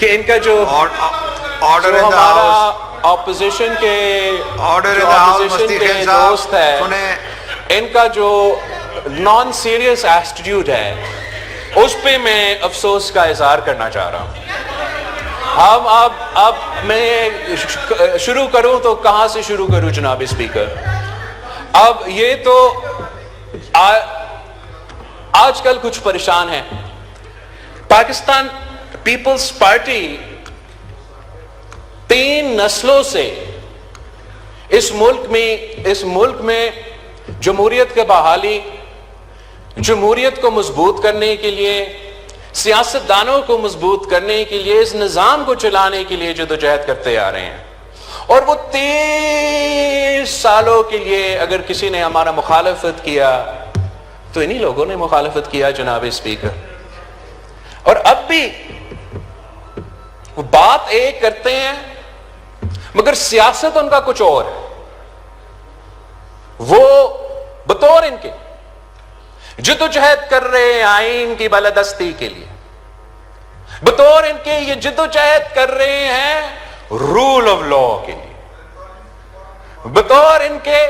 کہ ان کا جو ہمارا اپوزیشن کے دوست ہے ان کا جو نان سیریس ایٹیٹیوڈ ہے اس پہ میں افسوس کا اظہار کرنا چاہ رہا ہوں. اب میں شروع کروں تو کہاں سے شروع کروں جناب اسپیکر؟ اب یہ تو آج کل کچھ پریشان ہیں. پاکستان پیپلز پارٹی 3 نسلوں سے اس ملک میں جمہوریت کے بحالی، جمہوریت کو مضبوط کرنے کے لیے، سیاستدانوں کو مضبوط کرنے کے لیے، اس نظام کو چلانے کے لیے جدوجہد کرتے آ رہے ہیں. اور وہ 30 سالوں کے لیے اگر کسی نے ہمارا مخالفت کیا تو انہی لوگوں نے مخالفت کیا جناب اسپیکر. اور اب بھی وہ بات ایک کرتے ہیں مگر سیاست ان کا کچھ اور ہے. وہ بطور ان کے جدوجہد کر رہے ہیں آئین کی بالادستی کے لیے، بطور ان کے یہ جدوجہد کر رہے ہیں رول آف لا کے لیے، بطور ان کے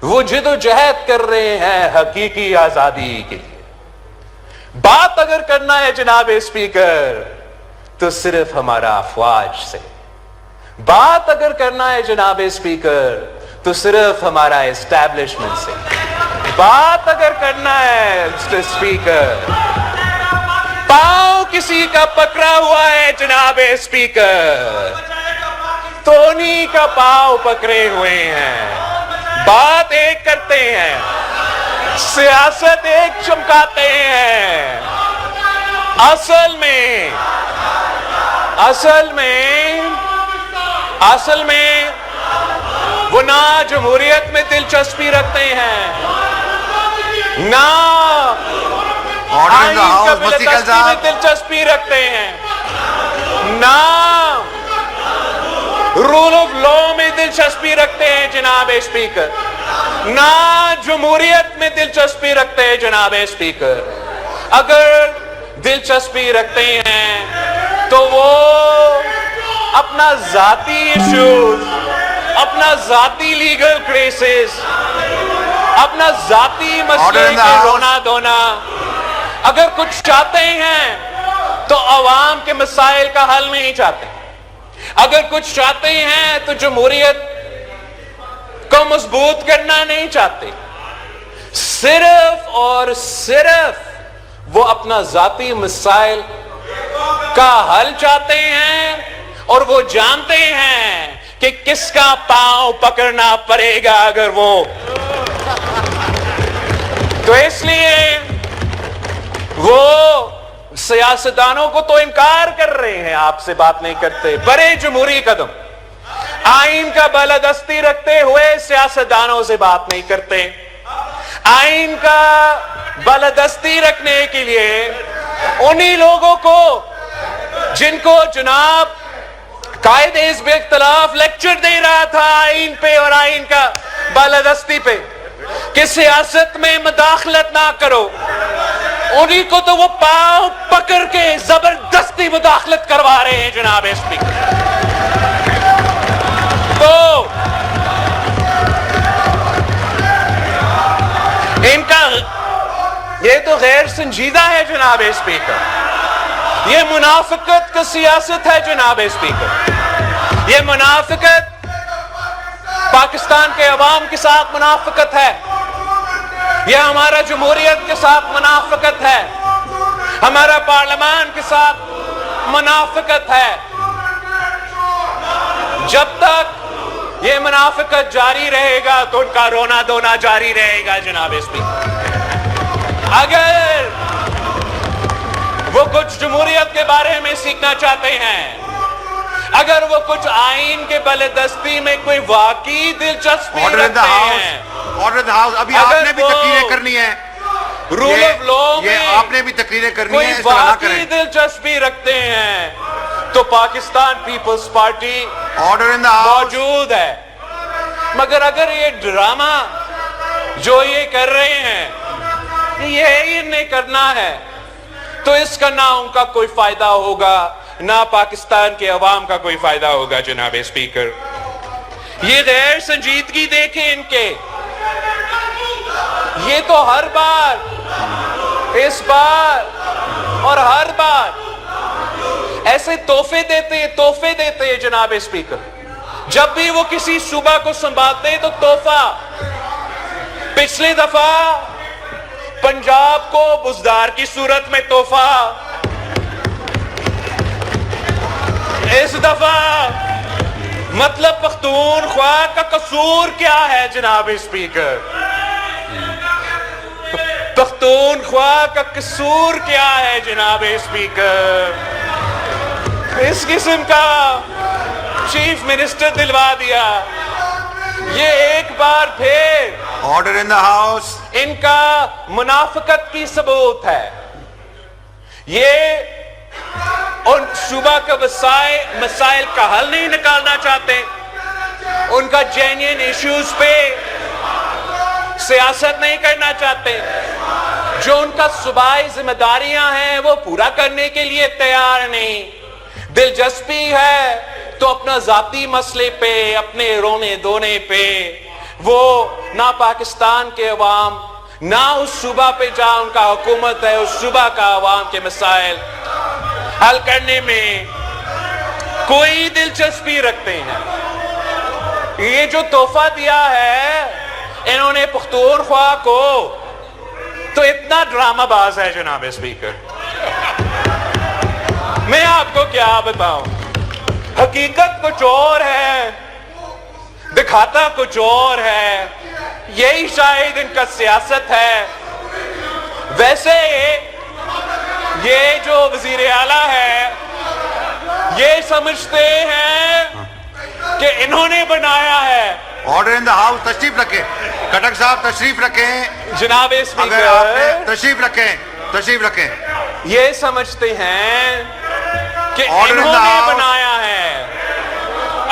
وہ جدوجہد کر رہے ہیں حقیقی آزادی کے لیے. بات اگر کرنا ہے جناب اسپیکر تو صرف ہمارا افواج سے، بات اگر کرنا ہے جناب اسپیکر تو صرف ہمارا اسٹیبلشمنٹ سے، بات اگر کرنا ہے اسپیکر پاؤں کسی کا پکڑا ہوا ہے جناب اسپیکر تو انہی کا پاؤں پکڑے ہوئے ہیں. بات ایک کرتے ہیں، سیاست ایک چمکاتے ہیں. اصل میں وہ نہ جمہوریت میں دلچسپی رکھتے ہیں، نہ آئین کا بالادستی میں دلچسپی رکھتے ہیں، نہ رول آف لا میں دلچسپی رکھتے ہیں جناب اسپیکر، نہ جمہوریت میں دلچسپی رکھتے ہیں جناب اسپیکر. اگر دلچسپی رکھتے ہیں تو وہ اپنا ذاتی ایشوز، اپنا ذاتی لیگل کیسز، اپنا ذاتی مسئلے کے رونا دھونا اگر کچھ چاہتے ہیں تو عوام کے مسائل کا حل نہیں چاہتے. اگر کچھ چاہتے ہیں تو جمہوریت کو مضبوط کرنا نہیں چاہتے. صرف اور صرف وہ اپنا ذاتی مسائل کا حل چاہتے ہیں اور وہ جانتے ہیں کہ کس کا پاؤں پکڑنا پڑے گا اگر وہ. تو اس لیے وہ سیاستدانوں کو تو انکار کر رہے ہیں، آپ سے بات نہیں کرتے. بڑے جمہوری قدم آئین کا بالادستی رکھتے ہوئے سیاستدانوں سے بات نہیں کرتے. آئین کا بالادستی رکھنے کے لیے انہی لوگوں کو جن کو جناب قائد حزب اختلاف لیکچر دے رہا تھا آئین پہ اور آئین کا بالادستی پہ کہ سیاست میں مداخلت نہ کرو، انہی کو تو وہ پاؤں پکڑ کے زبردستی مداخلت کروا رہے ہیں جناب اسپیکر. تو ان کا یہ تو غیر سنجیدہ ہے جناب اسپیکر. یہ منافقت کا سیاست ہے جناب اسپیکر. یہ منافقت پاکستان کے عوام کے ساتھ منافقت ہے. یہ ہمارا جمہوریت کے ساتھ منافقت ہے، ہمارا پارلیمان کے ساتھ منافقت ہے. جب تک یہ منافقت جاری رہے گا تو ان کا رونا دھونا جاری رہے گا جناب اسپیکر. اگر وہ کچھ جمہوریت کے بارے میں سیکھنا چاہتے ہیں، اگر وہ کچھ آئین کے بالادستی میں کوئی واقعی دلچسپی رکھتے ہیں، ابھی آپ نے بھی تقریریں کرنی ہے، رول آف لا میں آپ نے بھی تقریریں کرنی کوئی ہے، اس طرح نہ واقعی کریں. دلچسپی رکھتے ہیں تو Pakistan Peoples Party order in the house. موجود ہے. مگر اگر یہ ڈرامہ جو یہ کر رہے ہیں یہ انہیں کرنا ہے تو اس کا نہ ان کا کوئی فائدہ ہوگا نہ پاکستان کے عوام کا کوئی فائدہ ہوگا جناب اسپیکر. یہ غیر سنجیدگی دیکھیں ان کے. یہ تو ہر بار، اس بار اور ہر بار ایسے تحفے دیتے ہیں جناب اسپیکر. جب بھی وہ کسی صوبہ کو سنبھالتے ہیں تو تحفہ. پچھلی دفعہ پنجاب کو بزدار کی صورت میں تحفہ، اس دفعہ مطلب پختونخوا کا قصور کیا ہے جناب اسپیکر؟ پختونخوا کا قصور کیا ہے جناب اسپیکر؟ اس قسم کا چیف منسٹر دلوا دیا. یہ ایک بار پھر آرڈر ان دا ہاؤس ان کا منافقت کی ثبوت ہے. یہ ان صوبہ کا مسائل کا حل نہیں نکالنا چاہتے. ان کا جینین ایشوز پہ سیاست نہیں کرنا چاہتے. جو ان کا صوبائی ذمہ داریاں ہیں وہ پورا کرنے کے لیے تیار نہیں. دلچسپی ہے تو اپنا ذاتی مسئلے پہ، اپنے رونے دھونے پہ وہ نہ پاکستان کے عوام نہ اس صوبہ پہ جہاں ان کا حکومت ہے اس صوبہ کا عوام کے مسائل حل کرنے میں کوئی دلچسپی رکھتے ہیں. یہ جو تحفہ دیا ہے انہوں نے پختونخوا کو تو اتنا ڈرامہ باز ہے جناب اسپیکر. میں آپ کو کیا بتاؤں، حقیقت کچھ اور ہے، دکھاتا کچھ اور ہے. یہی شاید ان کا سیاست ہے. ویسے یہ جو وزیر اعلیٰ ہے یہ سمجھتے ہیں کہ انہوں نے بنایا ہے. Order in the house. تشریف رکھیں کٹک صاحب، تشریف رکھیں جناب اگر آپ نے اسپیکر. تشریف رکھیں. یہ سمجھتے ہیں کہ Order in انہوں the نے house. بنایا ہے،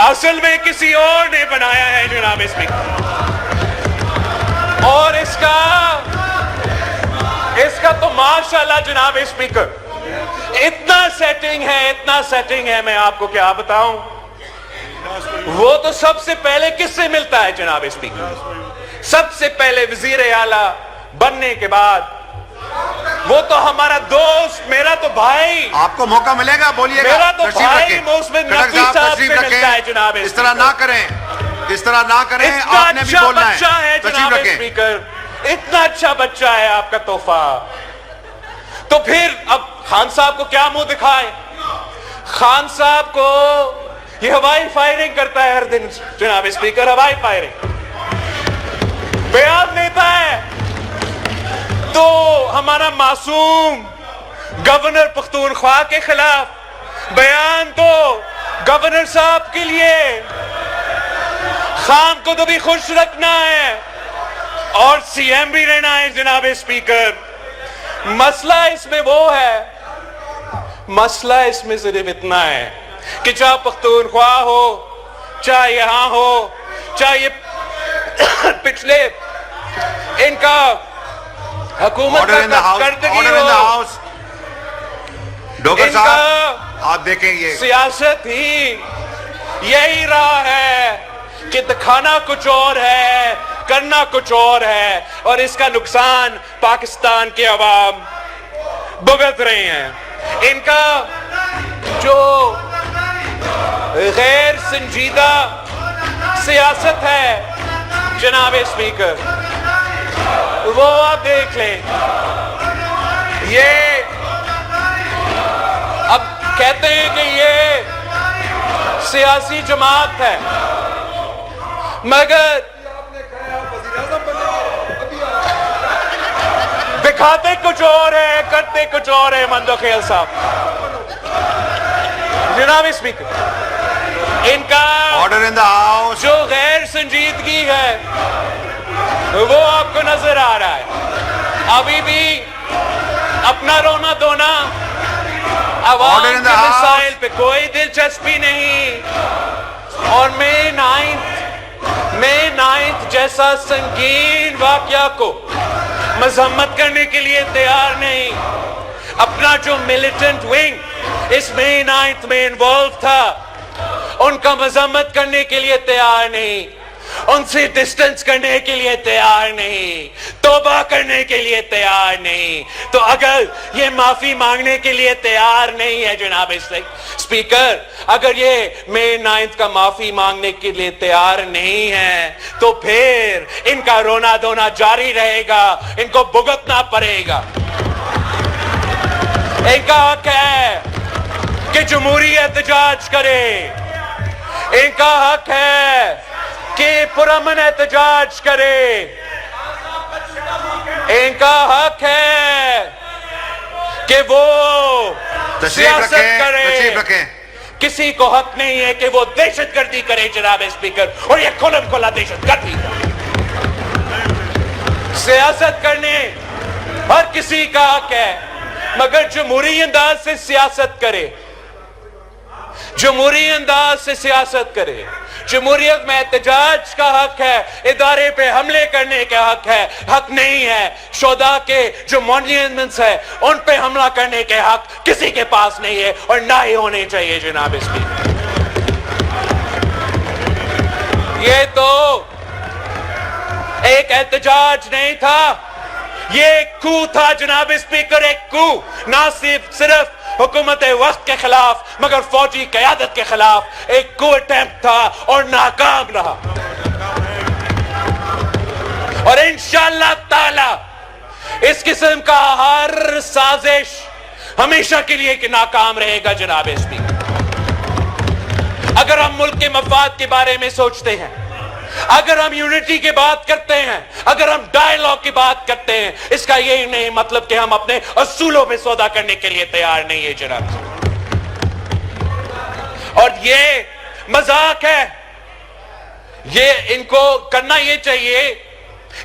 اصل میں کسی اور نے بنایا ہے جناب اسپیکر. اور اس کا تو ماشاءاللہ جناب اسپیکر اتنا سیٹنگ ہے میں آپ کو کیا بتاؤں. وہ تو سب سے پہلے کس سے ملتا ہے جناب اسپیکر؟ سب سے پہلے وزیر اعلیٰ بننے کے بعد وہ تو ہمارا دوست، میرا تو بھائی. آپ کو موقع ملے گا، بولیے گا. میرا تو تشریف بھائی رکھیں. محسن کٹک نقوی صاحب صاحب تشریف سے ملتا ہے جناب رکھیں. اس طرح نہ کریں، اس طرح نہ کریں. اتنا آپ نے بھی اچھا بولنا بچہ ہے تشریف جناب رکھیں. اسپیکر، اتنا اچھا بچہ ہے آپ کا تحفہ. تو پھر اب خان صاحب کو کیا منہ دکھائے؟ خان صاحب کو یہ ہوائی فائرنگ کرتا ہے ہر دن جناب اسپیکر. ہوائی فائرنگ بیان دیتا ہے تو ہمارا معصوم گورنر پختونخوا کے خلاف بیان تو گورنر صاحب کے لیے. خان کو تو بھی خوش رکھنا ہے اور سی ایم بھی رہنا ہے جناب اسپیکر. مسئلہ اس میں وہ ہے، مسئلہ اس میں صرف اتنا ہے کہ چاہے پختونخوا ہو، چاہے یہاں ہو، چاہے یہ پچھلے ان کا حکومت آرڈر ان دا کا ہاؤس. کارکردگی آرڈر ان دا ہو، ہاؤس. ڈوگر ان صاحب کا آپ دیکھیں یہ سیاست ہی یہی رہا ہے کہ دکھانا کچھ اور ہے، کرنا کچھ اور ہے، اور اس کا نقصان پاکستان کے عوام بھگت رہے ہیں. ان کا جو غیر سنجیدہ سیاست ہے جناب اسپیکر وہ آپ دیکھ لیں. یہ اب کہتے ہیں کہ یہ سیاسی جماعت ہے، مگر دکھاتے کچھ اور ہے، کرتے کچھ اور ہے. مندوخیل صاحب جناب اسپیکر ان کا آرڈر ان دا ہاؤس. جو غیر سنجیدگی ہے وہ آپ کو نظر آ رہا ہے. ابھی بھی اپنا رونا دھونا، عوام کے مسائل پہ کوئی دلچسپی نہیں. اور مئی 9 جیسا سنگین واقعہ کو مذمت کرنے کے لیے تیار نہیں. اپنا جو ملیٹنٹ ونگ اس مئی 9 میں انوالو تھا، ان کا مذمت کرنے کے لیے تیار نہیں، ان سے ڈسٹنس کرنے کے لیے تیار نہیں، توبہ کرنے کے لیے تیار نہیں. تو اگر یہ معافی مانگنے کے لیے تیار نہیں ہے جناب اسپیکر، اگر یہ مئی 9 کا معافی مانگنے کے لیے تیار نہیں ہے تو پھر ان کا رونا دھونا جاری رہے گا، ان کو بھگتنا پڑے گا. ان کا حق ہے کہ جمہوری احتجاج کرے، ان کا حق ہے کہ پرامن احتجاج کرے، ان کا حق ہے کہ وہ سیاست کرے. تشریف رکھیں. کسی کو حق نہیں ہے کہ وہ دہشت گردی کرے جناب اسپیکر، اور یہ کھلم کھلا دہشت گردی. سیاست کرنے ہر کسی کا حق ہے، مگر جمہوری انداز سے سیاست کرے، جمہوری انداز سے سیاست کرے. جمہوریت میں احتجاج کا حق ہے، ادارے پہ حملے کرنے کا حق ہے، حق نہیں ہے شہداء کے جو مانیومنٹس ہے ان پہ حملہ کرنے کے حق کسی کے پاس نہیں ہے، اور نہ ہی ہونے چاہیے جناب اسپیکر. یہ تو ایک احتجاج نہیں تھا، یہ ایک کو تھا جناب اسپیکر، ایک کو، نہ صرف حکومت وقت کے خلاف مگر فوجی قیادت کے خلاف ایک کو اٹیمپٹ تھا اور ناکام رہا. اور انشاءاللہ تعالی اس قسم کا ہر سازش ہمیشہ کے لیے کہ ناکام رہے گا جناب اسپیکر. اگر ہم ملک کے مفاد کے بارے میں سوچتے ہیں، اگر ہم یونٹی کی بات کرتے ہیں، اگر ہم ڈائیلاگ کی بات کرتے ہیں، اس کا یہی نہیں مطلب کہ ہم اپنے اصولوں پہ سودا کرنے کے لیے تیار نہیں ہے جناب. اور یہ مذاق ہے، یہ ان کو کرنا یہ چاہیے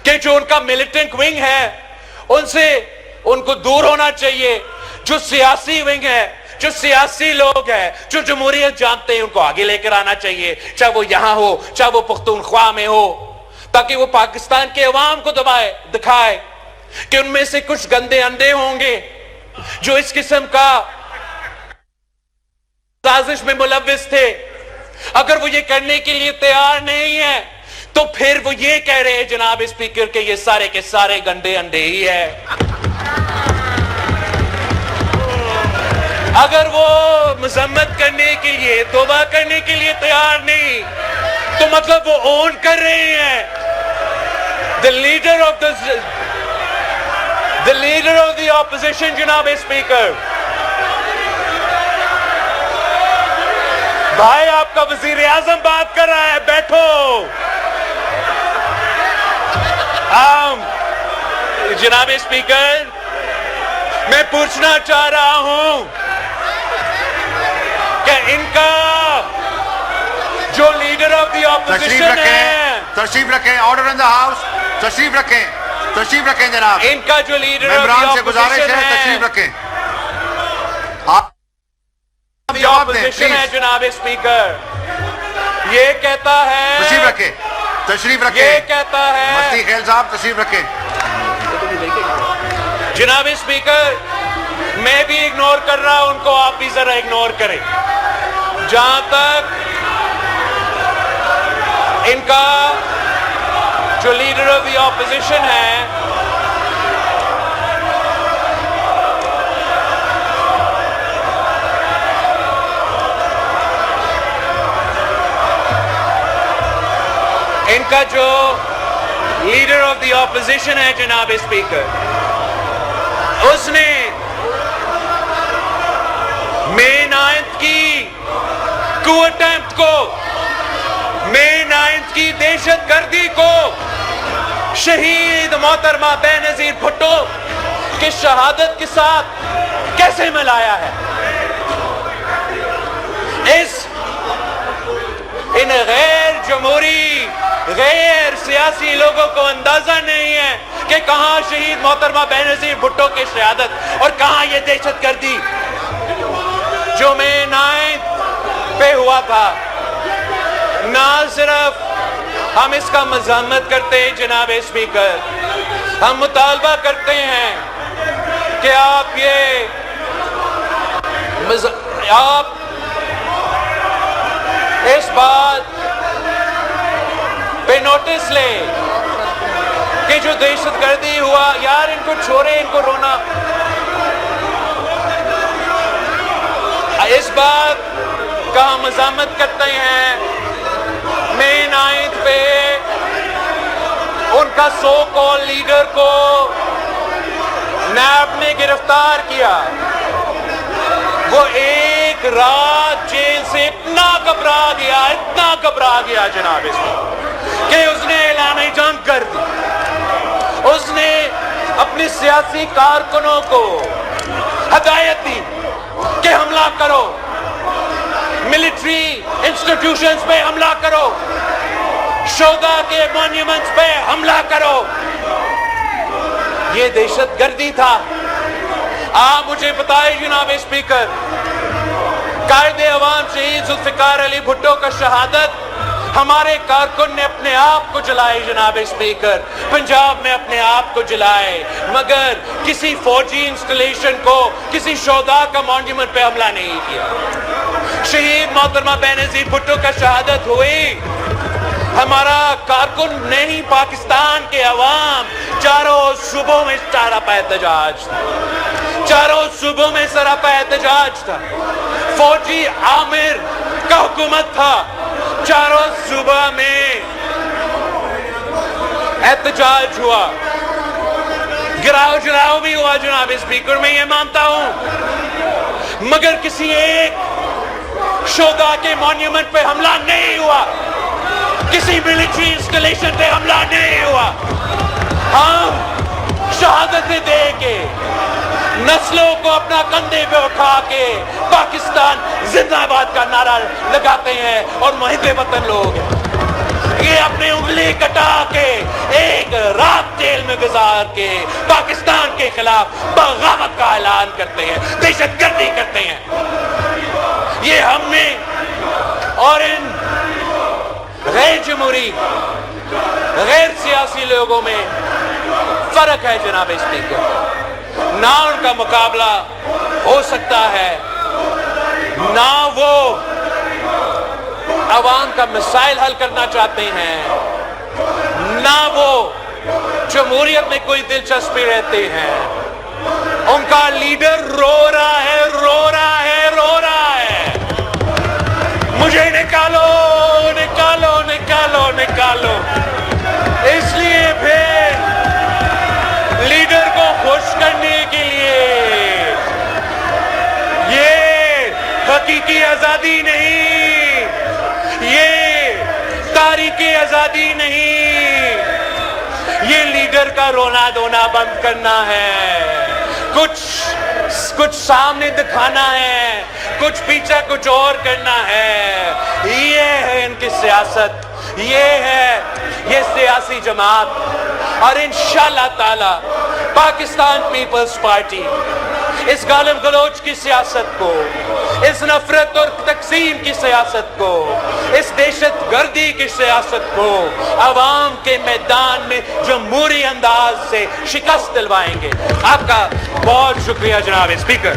کہ جو ان کا ملیٹنٹ ونگ ہے ان کو دور ہونا چاہیے. جو سیاسی ونگ ہے، جو سیاسی لوگ ہیں جو جمہوریت جانتے ہیں، ان کو آگے لے کر آنا چاہیے، چاہے وہ یہاں ہو چاہے وہ پختونخوا میں ہو، تاکہ وہ پاکستان کے عوام کو دکھائے کہ ان میں سے کچھ گندے اندے ہوں گے جو اس قسم کا سازش میں ملوث تھے. اگر وہ یہ کرنے کے لیے تیار نہیں ہے تو پھر وہ یہ کہہ رہے ہیں جناب اسپیکر کہ یہ سارے کے سارے گندے اندے ہی ہے. اگر وہ مذمت کرنے کے لیے، توبہ کرنے کے لیے تیار نہیں تو مطلب وہ اون کر رہے ہیں the leader of the opposition جناب اسپیکر. بھائی آپ کا وزیر اعظم بات کر رہا ہے، بیٹھو. جناب اسپیکر، میں پوچھنا چاہ رہا ہوں کہ ان کا جو لیڈر آف دی اپوزیشن ہے، تشریف رکھیں. Order in the house. تشریف رکھیں جناب. ان کا جو لیڈر آف ممبران سے دی گزارش اپوزیشن ہے، تشریف ہے، رکھیں. اپوزیشن ہے جناب اسپیکر، یہ کہتا ہے، تشریف رکھیں. یہ کہتا ہے مفتی خیل صاحب تشریف رکھیں. جناب اسپیکر، میں بھی اگنور کر رہا ہوں ان کو، آپ بھی ذرا اگنور کریں. جہاں تک ان کا جو لیڈر آف دی اپوزیشن ہے، ان کا جو لیڈر آف دی اپوزیشن ہے جناب اسپیکر، اس نے مئی 9 کی کو اٹیمپٹ کو، مئی 9 کی دہشت گردی کو شہید محترمہ بے نظیر بھٹو کی شہادت کے ساتھ کیسے ملایا ہے. ان غیر جمہوری، غیر سیاسی لوگوں کو اندازہ نہیں ہے کہ کہاں شہید محترمہ بے نظیر بھٹو کی شہادت اور کہاں یہ دہشت گردی جو مئی 9 پہ ہوا تھا. نہ صرف ہم اس کا مذمت کرتے ہیں جناب اسپیکر، ہم مطالبہ کرتے ہیں کہ آپ یہ آپ اس بات پہ نوٹس لیں کہ جو دہشت گردی ہوا، یار ان کو چھوڑے، ان کو رونا. اس بات کا ہم مذمت کرتے ہیں مئی 9 پہ ان کا سو کال لیڈر کو نیب نے گرفتار کیا. وہ ایک رات جیل سے اتنا گھبرا گیا جناب اس میں کہ اس نے اعلان جنگ کر دی. اس نے اپنی سیاسی کارکنوں کو ہدایت دی کہ حملہ کرو، ملٹری انسٹیٹیوشنز پہ حملہ کرو، شہداء کے مونیومنٹس پہ حملہ کرو. یہ دہشت گردی تھا. آپ مجھے بتائیں جناب اسپیکر، قائد عوام شہید ذوالفقار علی بھٹو کا شہادت ہمارے کارکن نے اپنے آپ کو جلائے جناب اسپیکر، پنجاب میں اپنے آپ کو جلائے، مگر کسی فوجی انسٹالیشن کو، کسی شہداء کا مونیومنٹ پہ حملہ نہیں کیا. شہید محترمہ بینظیر بھٹو کا شہادت ہوئی، ہمارا کارکن نہیں، پاکستان کے عوام چاروں صوبوں میں سراپا احتجاج تھا، چاروں صوبوں میں سراپا احتجاج تھا. فوجی عامر کا حکومت تھا، چاروں صوبہ میں احتجاج ہوا، گراؤ جلاؤ بھی ہوا جناب اسپیکر، میں یہ مانتا ہوں، مگر کسی ایک شہداء کے مونیومنٹ پہ حملہ نہیں ہوا، کسی ملٹری انسٹالیشن پہ حملہ نہیں ہوا. ہم شہادتیں دے کے، نسلوں کو اپنا کندھے پہ اٹھا کے پاکستان زندہ آباد کا نعرہ لگاتے ہیں اور محب وطن لوگ ہیں. یہ اپنی انگلی کٹا کے ایک رات جیل میں گزار کے پاکستان کے خلاف بغاوت کا اعلان کرتے ہیں، دہشت گردی کرتے ہیں. یہ ہم نے اور ان غیر جمہوری، غیر سیاسی لوگوں میں فرق ہے جناب اسپیکر. نہ ان کا مقابلہ ہو سکتا ہے، نہ وہ عوام کا مسائل حل کرنا چاہتے ہیں، نہ وہ جمہوریت میں کوئی دلچسپی رہتے ہیں. ان کا لیڈر رو رہا ہے، رو رہا ہے، رو رہا ہے، مجھے نکالو، نکالو، نکالو، نکالو. اس لیے پھر لیڈر کو خوش کرنے کے لیے یہ حقیقی آزادی نہیں، یہ تاریخی آزادی نہیں، یہ لیڈر کا رونا دھونا بند کرنا ہے، کچھ سامنے دکھانا ہے، کچھ پیچھے کچھ اور کرنا ہے. یہ ہے ان کی سیاست، یہ ہے یہ سیاسی جماعت. اور انشاءاللہ تعالی پاکستان پیپلز پارٹی اس گالم گلوچ کی سیاست کو، اس نفرت اور تقسیم کی سیاست کو، اس دہشت گردی کی سیاست کو عوام کے میدان میں جمہوری انداز سے شکست دلوائیں گے. آپ کا بہت شکریہ جناب اسپیکر.